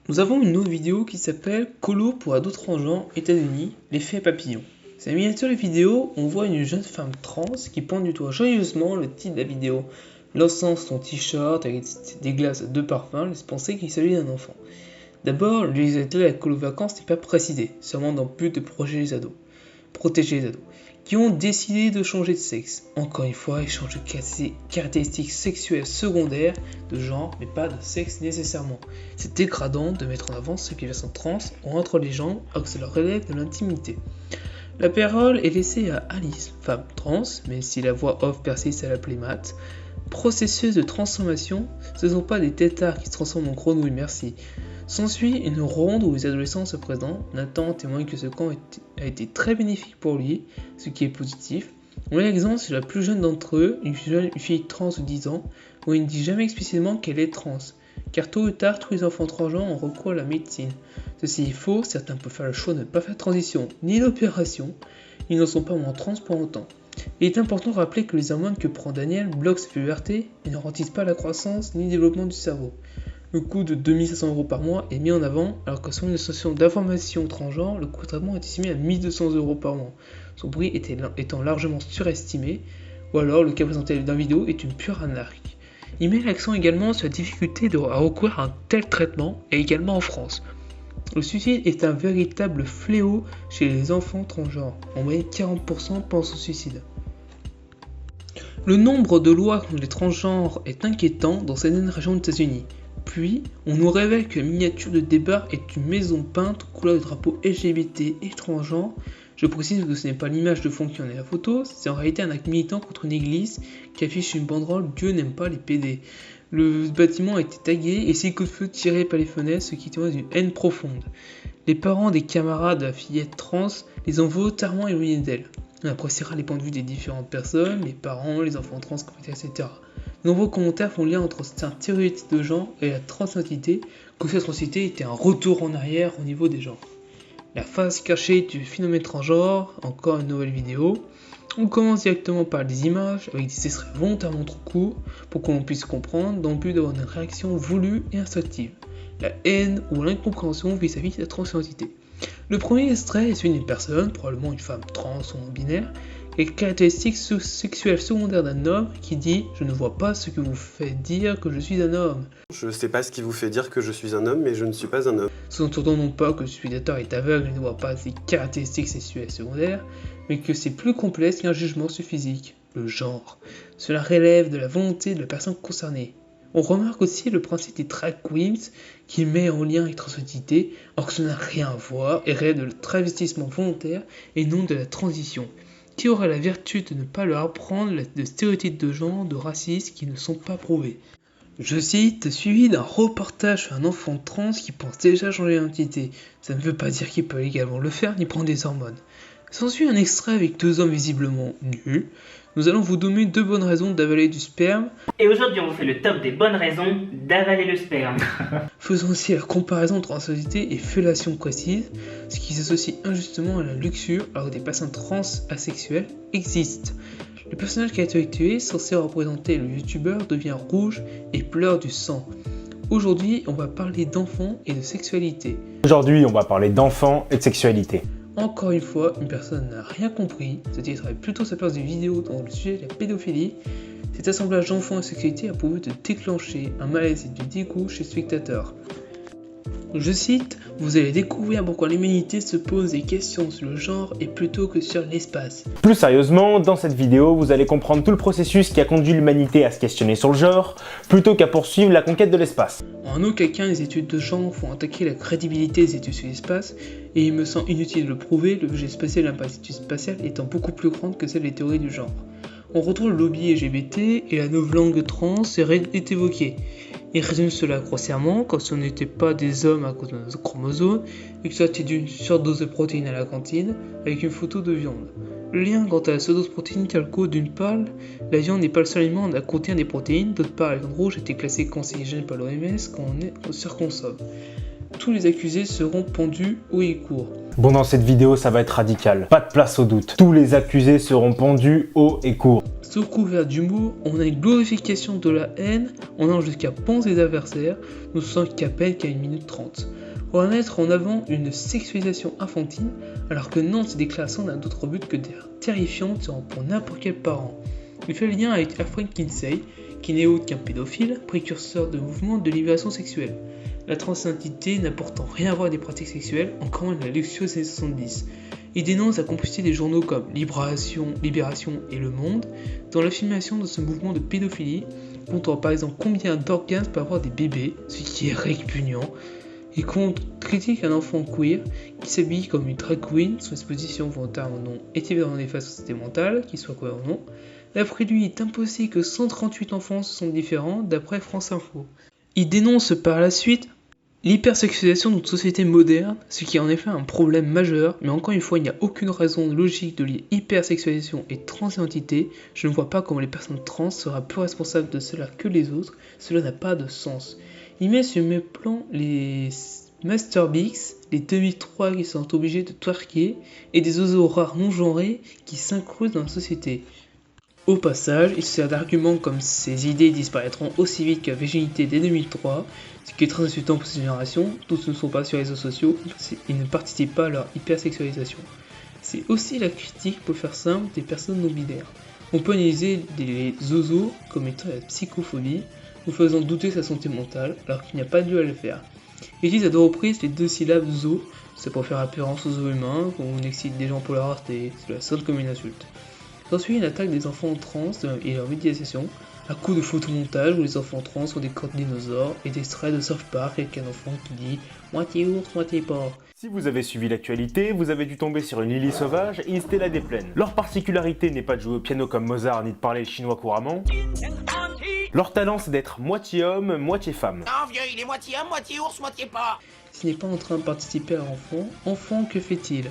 Nous avons une autre vidéo qui s'appelle Colo pour ados transgenres États-Unis, l'effet papillon. C'est la miniature de vidéo, on voit une jeune femme trans qui pointe du doigt joyeusement le titre de la vidéo. Lançant son t-shirt avec des glaces de parfum, laisse penser qu'il s'agit d'un enfant. D'abord, l'utilisateur de la colo vacances n'est pas précisé, seulement dans le but de protéger les ados, qui ont décidé de changer de sexe. Encore une fois, ils changent de caractéristiques sexuelles secondaires, de genre, mais pas de sexe nécessairement. C'est dégradant de mettre en avant ceux qui sont trans ou entre les gens, alors que cela relève de l'intimité. La parole est laissée à Alice, femme trans, mais si la voix off persiste à l'appeler Matt. Processus de transformation, ce ne sont pas des têtards qui se transforment en grenouilles, merci. S'ensuit une ronde où les adolescents se présentent. Nathan témoigne que ce camp a été très bénéfique pour lui, ce qui est positif. On a l'exemple sur la plus jeune d'entre eux, une fille trans de 10 ans, où il ne dit jamais explicitement qu'elle est trans, car tôt ou tard, tous les enfants transgenres ont recours à la médecine. Ceci est faux, certains peuvent faire le choix de ne pas faire de transition ni d'opération, ils ne sont pas moins trans pour autant. Il est important de rappeler que les hormones que prend Daniel bloquent sa puberté et ne ralentissent pas la croissance ni le développement du cerveau. Le coût de 2 500 € par mois est mis en avant, alors que selon une association d'information transgenre, le coût de traitement est estimé à 1 200 € par mois, son prix étant largement surestimé, ou alors le cas présenté dans la vidéo est une pure arnaque. Il met l'accent également sur la difficulté à recourir à un tel traitement, et également en France. Le suicide est un véritable fléau chez les enfants transgenres, en moyenne 40% pensent au suicide. Le nombre de lois contre les transgenres est inquiétant dans certaines régions des États-Unis. Puis, on nous révèle que la miniature de débat est une maison peinte couleur de drapeau LGBT et transgenre. Je précise que ce n'est pas l'image de fond qui en est la photo, c'est en réalité un acte militant contre une église qui affiche une banderole « Dieu n'aime pas les PD ». Le bâtiment a été tagué et 6 coups de feu tirés par les fenêtres, ce qui témoigne d'une haine profonde. Les parents des camarades de la fillette trans les ont volontairement éloignés d'elle. On appréciera les points de vue des différentes personnes, les parents, les enfants trans, etc. De nombreux commentaires font lien entre certains stéréotypes de genre et la transidentité, que cette transidentité était un retour en arrière au niveau des genres. La face cachée du phénomène transgenre, encore une nouvelle vidéo. On commence directement par des images avec des extraits volontairement trop courts pour que l'on puisse comprendre dans le but d'avoir une réaction voulue et instinctive. La haine ou l'incompréhension vis-à-vis de la transidentité. Le premier extrait est celui d'une personne, probablement une femme trans ou non-binaire, et caractéristiques sexuelles secondaires d'un homme qui dit « Je ne vois pas ce qui vous fait dire que je suis un homme ». Je ne sais pas ce qui vous fait dire que je suis un homme, mais je ne suis pas un homme. Sous-entendant non pas que le spectateur est aveugle et ne voit pas ces caractéristiques sexuelles secondaires, mais que c'est plus complexe qu'un jugement sur physique, le genre. Cela relève de la volonté de la personne concernée. On remarque aussi le principe des drag queens qui met en lien avec la transidentité, alors que cela n'a rien à voir et relève de le travestissement volontaire et non de la transition, qui aurait la vertu de ne pas leur apprendre de stéréotypes de genre, de racisme qui ne sont pas prouvés. Je cite, suivi d'un reportage sur un enfant trans qui pense déjà changer d'identité. Ça ne veut pas dire qu'il peut également le faire ni prendre des hormones. S'ensuit un extrait avec 2 hommes visiblement nus. Nous allons vous donner 2 bonnes raisons d'avaler du sperme. Et aujourd'hui, on vous fait le top des bonnes raisons d'avaler le sperme. Faisons aussi la comparaison entre transidentité et fellation précise, ce qui s'associe injustement à la luxure alors que des personnes trans asexuelles existent. Le personnage qui a été tué, censé représenter le youtubeur, devient rouge et pleure du sang. Aujourd'hui, on va parler d'enfants et de sexualité. Aujourd'hui, on va parler d'enfants et de sexualité. Encore une fois, une personne n'a rien compris, ce titre est plutôt sa place de vidéo dans le sujet de la pédophilie. Cet assemblage d'enfants et sexualité a pour but de déclencher un malaise et du dégoût chez le spectateur. Je cite, vous allez découvrir pourquoi l'humanité se pose des questions sur le genre et plutôt que sur l'espace. Plus sérieusement, dans cette vidéo, vous allez comprendre tout le processus qui a conduit l'humanité à se questionner sur le genre, plutôt qu'à poursuivre la conquête de l'espace. En aucun cas, les études de genre font attaquer la crédibilité des études sur l'espace, et il me semble inutile de le prouver, le budget spatial et l'impact des études spatiales étant beaucoup plus grande que celle des théories du genre. On retrouve le lobby LGBT et la nouvelle langue trans est évoquée. Il résume cela grossièrement, comme si on n'était pas des hommes à cause de nos chromosomes, et que c'était d'une surdose de protéines à la cantine, avec une photo de viande. Le lien quant à la surdose protéine calco, d'une part, la viande n'est pas le seul aliment à contenir des protéines, d'autre part, la viande rouge a été classée cancérigène par l'OMS quand on surconsomme. Tous les accusés seront pendus haut et court. Bon, dans cette vidéo, ça va être radical. Pas de place au doute. Tous les accusés seront pendus haut et court. Sous couvert d'humour, on a une glorification de la haine, on a jusqu'à penser les adversaires, nous sommes qu'à peine qu'à 1 minute 30. On va mettre en avant une sexualisation infantile, alors que Nantes se déclare sans d'autre but que d'être terrifiante pour n'importe quel parent. Il fait le lien avec Alfred Kinsey, qui n'est autre qu'un pédophile, précurseur de mouvements de libération sexuelle. La transidentité n'apportant rien à voir des pratiques sexuelles, encore moins de la luxueuse des années 70. Il dénonce la complicité des journaux comme Libération et Le Monde dans l'affirmation de ce mouvement de pédophilie, comptant par exemple combien d'organes peut avoir des bébés, ce qui est répugnant. Il critique un enfant queer qui s'habille comme une drag queen, son exposition volontaire ou non est évidemment néfaste à la société mentale, qu'il soit queer ou non. D'après lui, il est impossible que 138 enfants se sentent différents, d'après France Info. Il dénonce par la suite l'hypersexualisation de notre société moderne, ce qui est en effet un problème majeur, mais encore une fois, il n'y a aucune raison logique de lier hypersexualisation et transidentité. Je ne vois pas comment les personnes trans seraient plus responsables de cela que les autres, cela n'a pas de sens. Il met sur le même plan les Masterbix, les 2003 qui sont obligés de twerker, et des oiseaux rares non genrés qui s'incrustent dans la société. Au passage, il se sert d'arguments comme ces idées disparaîtront aussi vite que la virginité dès 2003, ce qui est très insultant pour cette génération, tous ne sont pas sur les réseaux sociaux, ils ne participent pas à leur hypersexualisation. C'est aussi la critique, pour faire simple, des personnes non-binaires. On peut analyser les zozos comme étant la psychophobie, nous faisant douter de sa santé mentale, alors qu'il n'y a pas de lieu à le faire. Ils utilisent à deux reprises les deux syllabes zo, c'est pour faire référence aux zoos humains, quand on excite des gens pour leur rareté, c'est la sonne comme une insulte. S'ensuit une attaque des enfants trans et leur médiatisation, à coup de photomontage où les enfants trans sont des corps de dinosaures et d'extraits de South Park avec un enfant qui dit « moitié ours, moitié porc ». Si vous avez suivi l'actualité, vous avez dû tomber sur une Lily sauvage et une Stella des plaines. Leur particularité n'est pas de jouer au piano comme Mozart ni de parler le chinois couramment. Leur talent c'est d'être moitié homme, moitié femme. Non vieux, il est moitié homme, moitié ours, moitié porc. S'il n'est pas en train de participer à enfant, que fait-il?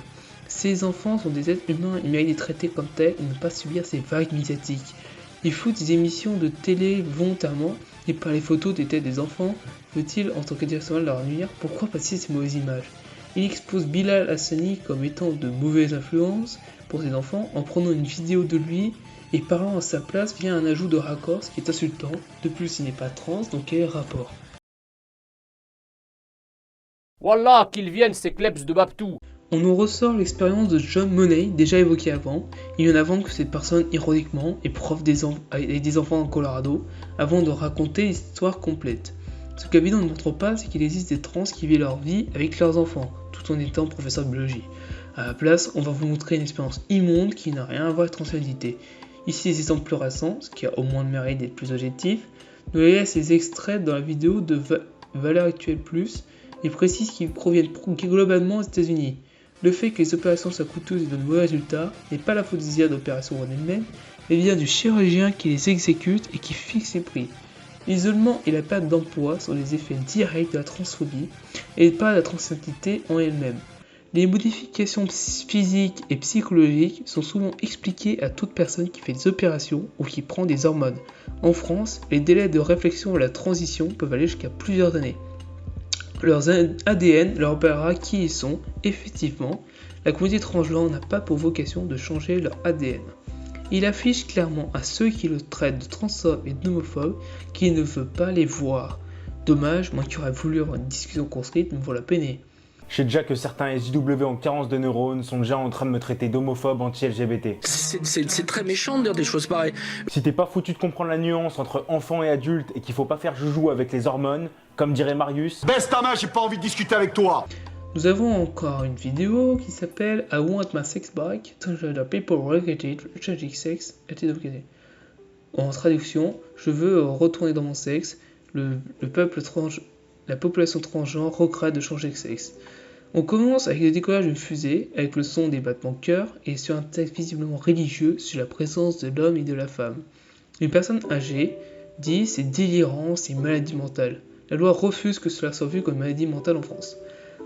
Ces enfants sont des êtres humains, ils méritent d'être traités comme tels et ne pas subir ces vagues médiatiques. Ils foutent des émissions de télé volontairement et par les photos des têtes des enfants, veut-il en tant qu'intellectuel leur nuire? Pourquoi passer ces mauvaises images? Il expose Bilal Hassani comme étant de mauvaises influences pour ses enfants en prenant une vidéo de lui et parlant à sa place via un ajout de raccord, ce qui est insultant. De plus, il n'est pas trans, donc quel est le rapport? Wallah, qu'ils viennent ces klebs de Babtou. On nous ressort l'expérience de John Money, déjà évoquée avant. Il y en avant que cette personne, ironiquement, est prof avec des enfants en Colorado, avant de raconter l'histoire complète. Ce que la vidéo ne montre pas, c'est qu'il existe des trans qui vivent leur vie avec leurs enfants, tout en étant professeur de biologie. À la place, on va vous montrer une expérience immonde qui n'a rien à voir avec transidentité. Ici, les exemples plus récents, ce qui a au moins le mérite d'être plus objectif. Nous laissons ces extraits dans la vidéo de Valeurs Actuelles Plus et précise qu'ils proviennent globalement aux États-Unis. Le fait que les opérations soient coûteuses et donnent mauvais résultats n'est pas la faute des d'opérations en elles-mêmes, mais bien du chirurgien qui les exécute et qui fixe les prix. L'isolement et la perte d'emploi sont les effets directs de la transphobie et pas la transidentité en elle-même. Les modifications physiques et psychologiques sont souvent expliquées à toute personne qui fait des opérations ou qui prend des hormones. En France, les délais de réflexion à la transition peuvent aller jusqu'à plusieurs années. Leurs ADN leur rappellera qui ils sont. Effectivement, la communauté transgenre n'a pas pour vocation de changer leur ADN. Il affiche clairement à ceux qui le traitent de transphobe et d'homophobe qu'il ne veut pas les voir. Dommage, moi qui aurais voulu avoir une discussion construite me vaut la peine. Je sais déjà que certains SJW en carence de neurones sont déjà en train de me traiter d'homophobe anti-LGBT. C'est très méchant de dire des choses pareilles. Si t'es pas foutu de comprendre la nuance entre enfant et adulte et qu'il faut pas faire joujou avec les hormones, comme dirait Marius... Baisse ta main, j'ai pas envie de discuter avec toi. Nous avons encore une vidéo qui s'appelle I Want My Sex Back, Transgender People Regretted, Changing Sex, etc. En traduction, je veux retourner dans mon sexe, la population transgenre regrette de changer de sexe. On commence avec le décollage d'une fusée, avec le son des battements de cœur, et sur un texte visiblement religieux sur la présence de l'homme et de la femme. Une personne âgée dit c'est délirant, c'est une maladie mentale. La loi refuse que cela soit vu comme une maladie mentale en France.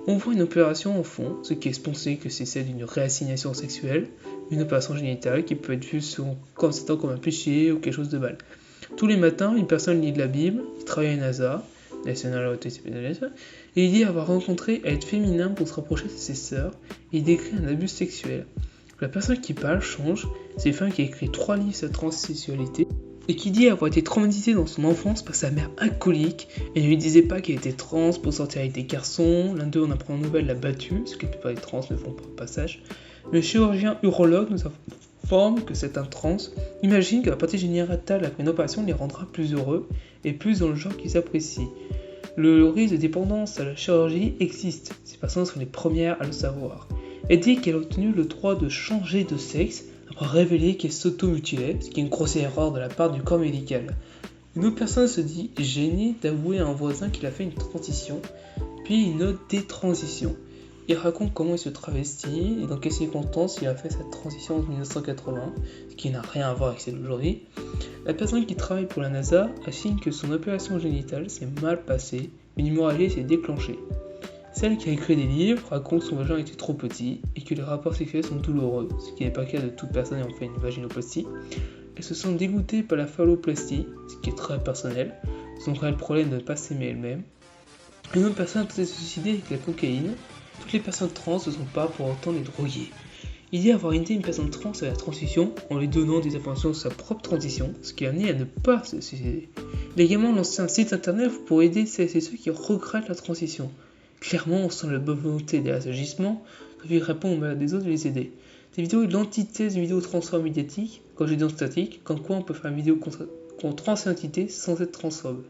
On voit une opération en fond, ce qui est pensé que c'est celle d'une réassignation sexuelle, une opération génitale qui peut être vue comme un péché ou quelque chose de mal. Tous les matins, une personne lit de la Bible, qui travaille à NASA, et il dit avoir rencontré à être féminin pour se rapprocher de ses sœurs, et il décrit un abus sexuel. La personne qui parle change, c'est une femme qui a écrit 3 livres sur la transsexualité, et qui dit avoir été traumatisée dans son enfance par sa mère alcoolique et ne lui disait pas qu'elle était trans pour sortir avec des garçons. L'un d'eux en apprenant nouvelle l'a battue, ce que la plupart des trans ne font pas au passage. Le chirurgien urologue nous informe que certains trans imaginent que la partie génitale après une opération les rendra plus heureux et plus dans le genre qu'ils apprécient. Le risque de dépendance à la chirurgie existe, ces personnes sont les premières à le savoir. Elle dit qu'elle a obtenu le droit de changer de sexe après révéler qu'elle s'auto-mutilait, ce qui est une grossière erreur de la part du corps médical. Une autre personne se dit gênée d'avouer à un voisin qu'il a fait une transition, puis une autre détransition. Il raconte comment il se travestit et dans quelles circonstances il a fait cette transition en 1980, ce qui n'a rien à voir avec celle d'aujourd'hui. La personne qui travaille pour la NASA affirme que son opération génitale s'est mal passée, une hémorragie s'est déclenchée. Celle qui a écrit des livres raconte que son vagin était trop petit et que les rapports sexuels sont douloureux, ce qui n'est pas le cas de toute personne ayant fait une vaginoplastie. Elles se sont dégoûtées par la phalloplastie, ce qui est très personnel, son vrai problème de ne pas s'aimer elle-même. Une autre personne a tenté de se suicider avec la cocaïne. Toutes les personnes trans ne sont pas pour autant des drogués. Il dit avoir aidé une personne trans à la transition en lui donnant des informations sur sa propre transition, ce qui l'a amené à ne pas se suicider. Il a également lancé un site internet pour aider celles et ceux qui regrettent la transition. Clairement, on sent la bonne volonté derrière ce gisement, il répond aux malades des autres de les aider. Cette vidéo est l'antithèse d'une vidéo transphobe médiatique, quand j'ai dit statique, comme quoi on peut faire une vidéo contre transidentité sans être transphobe.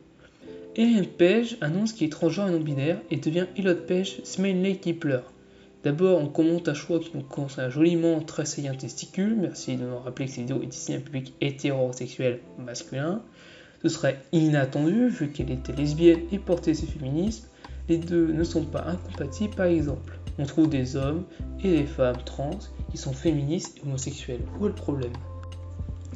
Ellen Page annonce qu'il est transgenre et non-binaire et devient Elliot Page, Smiley qui pleure. D'abord, on commente un choix qui nous concerne joliment très saillant testicule, merci de nous rappeler que cette vidéo est destinée à un public hétérosexuel masculin. Ce serait inattendu vu qu'elle était lesbienne et portait ses féminismes. Les deux ne sont pas incompatibles par exemple. On trouve des hommes et des femmes trans qui sont féministes et homosexuels. Où est le problème ?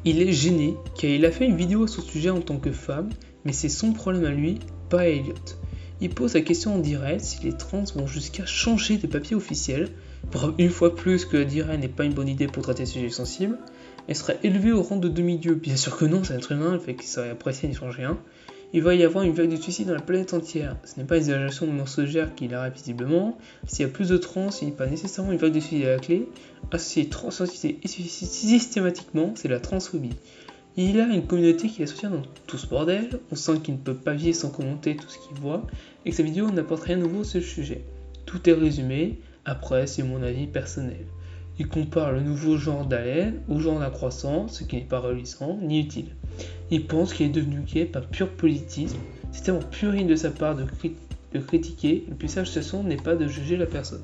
Il est gêné car il a fait une vidéo à son sujet en tant que femme, mais c'est son problème à lui, pas à Elliot. Il pose la question en direct si les trans vont jusqu'à changer de papier officiel, preuve une fois plus que la direct n'est pas une bonne idée pour traiter ce sujet sensible, et serait élevé au rang de demi-dieu. Bien sûr que non, c'est un être humain, le fait qu'il serait apprécié n'y change rien. Il va y avoir une vague de suicides dans la planète entière. Ce n'est pas une exagération mensongère qu'il a visiblement. S'il y a plus de trans, il n'y a pas nécessairement une vague de suicides à la clé. Associer transidentité et suicide systématiquement, c'est la transphobie. Il a une communauté qui la soutient dans tout ce bordel. On sent qu'il ne peut pas vivre sans commenter tout ce qu'il voit et que sa vidéo n'apporte rien de nouveau sur ce sujet. Tout est résumé. Après, c'est mon avis personnel. Il compare le nouveau genre d'haleine au genre d'un croissant, ce qui n'est pas réjouissant ni utile. Il pense qu'il est devenu gay par pur politisme. C'est tellement puéril de sa part de critiquer. Le plus sage de toute façon n'est pas de juger la personne.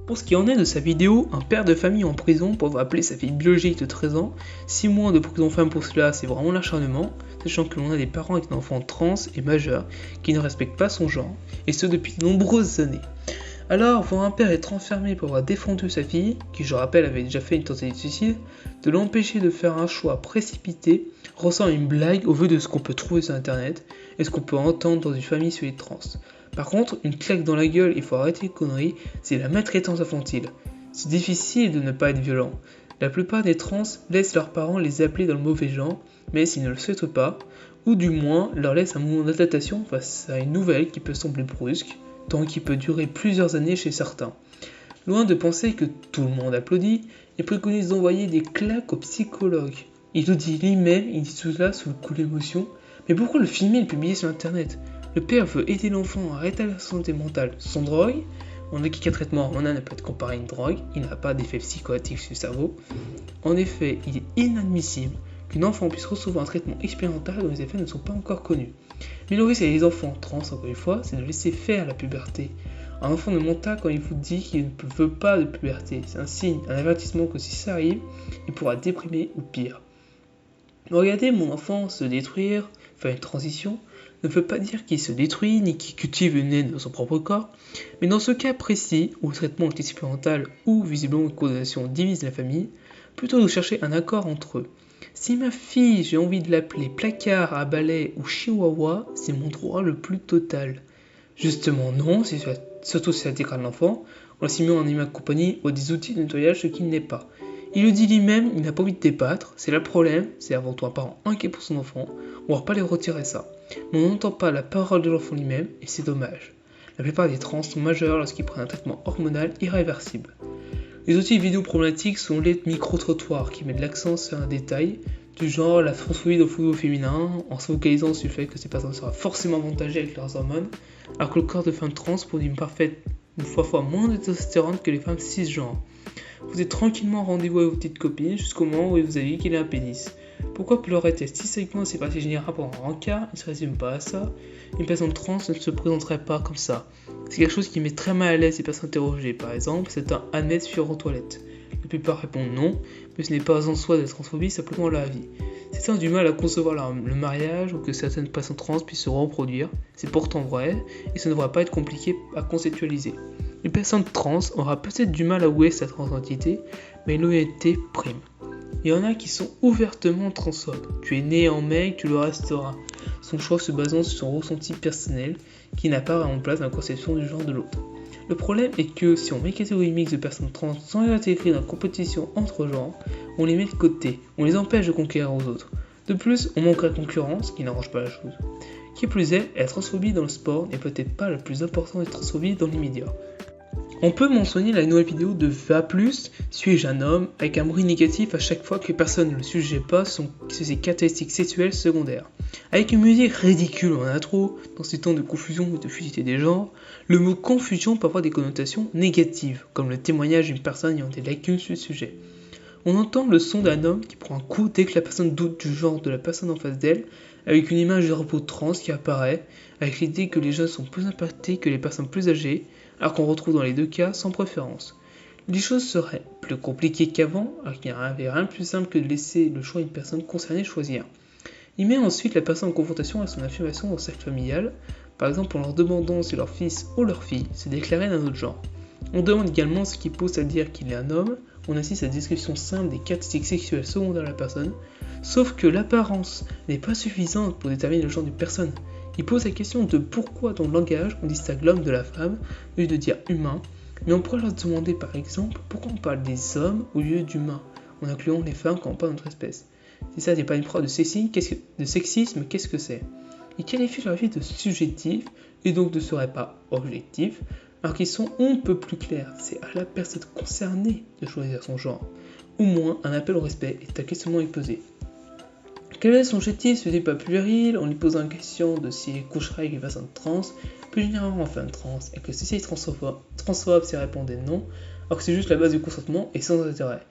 Pour ce qui en est de sa vidéo, un père de famille en prison pour avoir appelé sa fille biologique de 13 ans, 6 mois de prison ferme pour cela, c'est vraiment l'acharnement, sachant que l'on a des parents avec un enfant trans et majeur qui ne respectent pas son genre, et ce depuis de nombreuses années. Alors, voir un père être enfermé pour avoir défendu sa fille, qui je rappelle avait déjà fait une tentative de suicide, de l'empêcher de faire un choix précipité, ressemble à une blague au vu de ce qu'on peut trouver sur internet et ce qu'on peut entendre dans une famille sur les trans. Par contre, une claque dans la gueule, il faut arrêter les conneries, c'est la maltraitance infantile. C'est difficile de ne pas être violent. La plupart des trans laissent leurs parents les appeler dans le mauvais genre, mais s'ils ne le souhaitent pas, ou du moins leur laissent un moment d'adaptation face à une nouvelle qui peut sembler brusque, tant qui peut durer plusieurs années chez certains. Loin de penser que tout le monde applaudit, il préconise d'envoyer des claques au psychologue. Il le dit lui-même, il dit tout cela sous le coup de l'émotion, mais pourquoi le filmer et le publier sur internet ? Le père veut aider l'enfant à rétablir sa santé mentale sans drogue. On a qu'un traitement hormonal ne peut être comparé à une drogue, il n'a pas d'effet psychoactif sur le cerveau. En effet, il est inadmissible qu'un enfant puisse recevoir un traitement expérimental dont les effets ne sont pas encore connus. Mais le risque avec les enfants trans, encore une fois, c'est de laisser faire la puberté. Un enfant ne ment pas quand il vous dit qu'il ne veut pas de puberté. C'est un signe, un avertissement que si ça arrive, il pourra déprimer ou pire. Regarder mon enfant se détruire, faire une transition, ne veut pas dire qu'il se détruit ni qu'il cultive une haine dans son propre corps, mais dans ce cas précis, où le traitement est expérimental ou visiblement une condamnation divise la famille, plutôt de chercher un accord entre eux. Si ma fille, j'ai envie de l'appeler placard à balai ou chihuahua, c'est mon droit le plus total. Justement non, surtout si ça dégrade l'enfant, en l'assimilant en animal de compagnie ou des outils de nettoyage, ce qu'il n'est pas. Il le dit lui-même, il n'a pas envie de débattre, c'est là le problème, c'est avant tout un parent inquiet pour son enfant, on va pas les retirer ça. Mais on n'entend pas la parole de l'enfant lui-même, et c'est dommage. La plupart des trans sont majeurs lorsqu'ils prennent un traitement hormonal irréversible. Les outils vidéo problématiques sont les micro-trottoirs qui mettent l'accent sur un détail. du genre la transphobie dans le football féminin, en se focalisant sur le fait que ces personnes seraient forcément avantagées avec leurs hormones, alors que le corps de femmes trans produit une fois moins de testostérone que les femmes cisgenres. Vous êtes tranquillement en rendez-vous avec vos petites copines jusqu'au moment où vous avez vu qu'il a un pénis. Pourquoi pleurer-elle systématiquement ces parties générales pendant un rencard? Il ne se résume pas à ça. Une personne trans ne se présenterait pas comme ça. C'est quelque chose qui met très mal à l'aise les personnes interrogées. Par exemple, c'est un admettre fuir aux toilettes. La plupart répondent non, mais ce n'est pas en soi de la transphobie, simplement la vie. Certains ont du mal à concevoir le mariage ou que certaines personnes trans puissent se reproduire. C'est pourtant vrai, et ça ne devrait pas être compliqué à conceptualiser. Une personne trans aura peut-être du mal à avouer sa transidentité, mais l'honnêteté prime. Il y en a qui sont ouvertement transphobes. Tu es né en mec, tu le resteras. Son choix se basant sur son ressenti personnel, qui n'a pas vraiment place dans la conception du genre de l'autre. Le problème est que si on met une catégorie mixte de personnes trans sans les intégrer dans la compétition entre genres, on les met de côté, on les empêche de conquérir aux autres. De plus, on manquerait de concurrence, qui n'arrange pas la chose. Qui plus est, la transphobie dans le sport n'est peut-être pas la plus importante des transphobie dans les médias. On peut mentionner la nouvelle vidéo de Va+, suis-je un homme, avec un bruit négatif à chaque fois que les personnes ne le sujet pas sont ses caractéristiques sexuelles secondaires. Avec une musique ridicule en intro, dans ces temps de confusion et de fluidité des genres, le mot confusion peut avoir des connotations négatives, comme le témoignage d'une personne ayant des lacunes sur le sujet. On entend le son d'un homme qui prend un coup dès que la personne doute du genre de la personne en face d'elle, avec une image de repos trans qui apparaît, avec l'idée que les jeunes sont plus impactés que les personnes plus âgées, alors qu'on retrouve dans les deux cas sans préférence. Les choses seraient plus compliquées qu'avant, alors qu'il n'y avait rien de plus simple que de laisser le choix à une personne concernée choisir. Il met ensuite la personne en confrontation avec son affirmation dans le cercle familial, par exemple en leur demandant si leur fils ou leur fille se déclarait d'un autre genre. On demande également ce qui pousse à dire qu'il est un homme, on assiste à la description simple des caractéristiques sexuelles secondaires de la personne, sauf que l'apparence n'est pas suffisante pour déterminer le genre d'une personne. Il pose la question de pourquoi dans le langage on distingue l'homme de la femme, au lieu de dire humain, mais on pourrait leur demander par exemple pourquoi on parle des hommes au lieu d'humains, en incluant les femmes quand on parle de notre espèce. Si ça n'est pas une preuve de sexisme, qu'est-ce que c'est? Il qualifie leur vie de subjectif et donc ne serait pas objectif, alors qu'ils sont un peu plus clairs. C'est à la personne concernée de choisir son genre. Au moins, un appel au respect est un questionnement posé. Quel est son objectif? Ce n'est pas puéril, en lui posant une question de s'il coucherait avec une personne trans, plus généralement en femme trans, et que si c'est transphobe, s'il répondait non, alors que c'est juste la base du consentement et sans intérêt.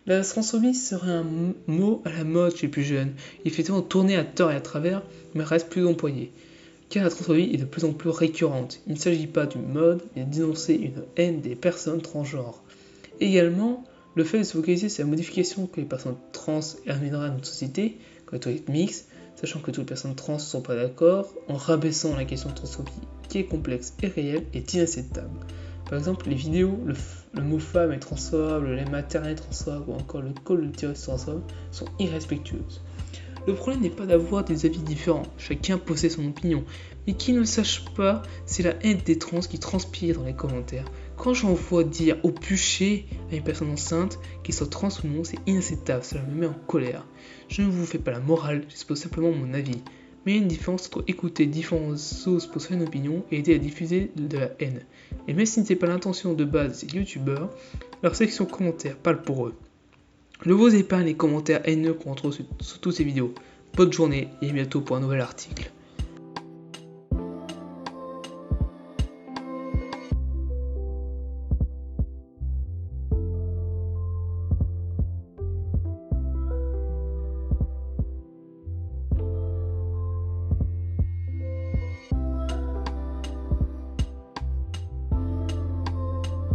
La transphobie serait un mot à la mode chez les plus jeunes, il fait souvent tourner à tort et à travers, mais reste plus employé. Car la transphobie est de plus en plus récurrente. Il ne s'agit pas d'une mode, mais de dénoncer une haine des personnes transgenres. Également, le fait de se focaliser sur la modification que les personnes trans amèneraient à notre société, quand elle est mixte, sachant que toutes les personnes trans ne sont pas d'accord, en rabaissant la question de transphobie qui est complexe et réelle, est inacceptable. Par exemple, les vidéos, le mot femme est transphobe, le lait maternel est transphobe, ou encore le col de l'utérus transphobe sont irrespectueuses. Le problème n'est pas d'avoir des avis différents, chacun possède son opinion, mais qui ne le sache pas, c'est la haine des trans qui transpire dans les commentaires. Quand j'en vois dire au bûcher à une personne enceinte, qu'elle soit trans ou non, c'est inacceptable, cela me met en colère. Je ne vous fais pas la morale, j'expose simplement mon avis. Mais il y a une différence entre écouter différentes sources pour se faire une opinion et aider à diffuser de la haine. Et même si ce n'était pas l'intention de base de ces youtubeurs, leur section commentaires parle pour eux. Ne vous épargnez les commentaires haineux qu'on retrouve sur toutes ces vidéos. Bonne journée et à bientôt pour un nouvel article.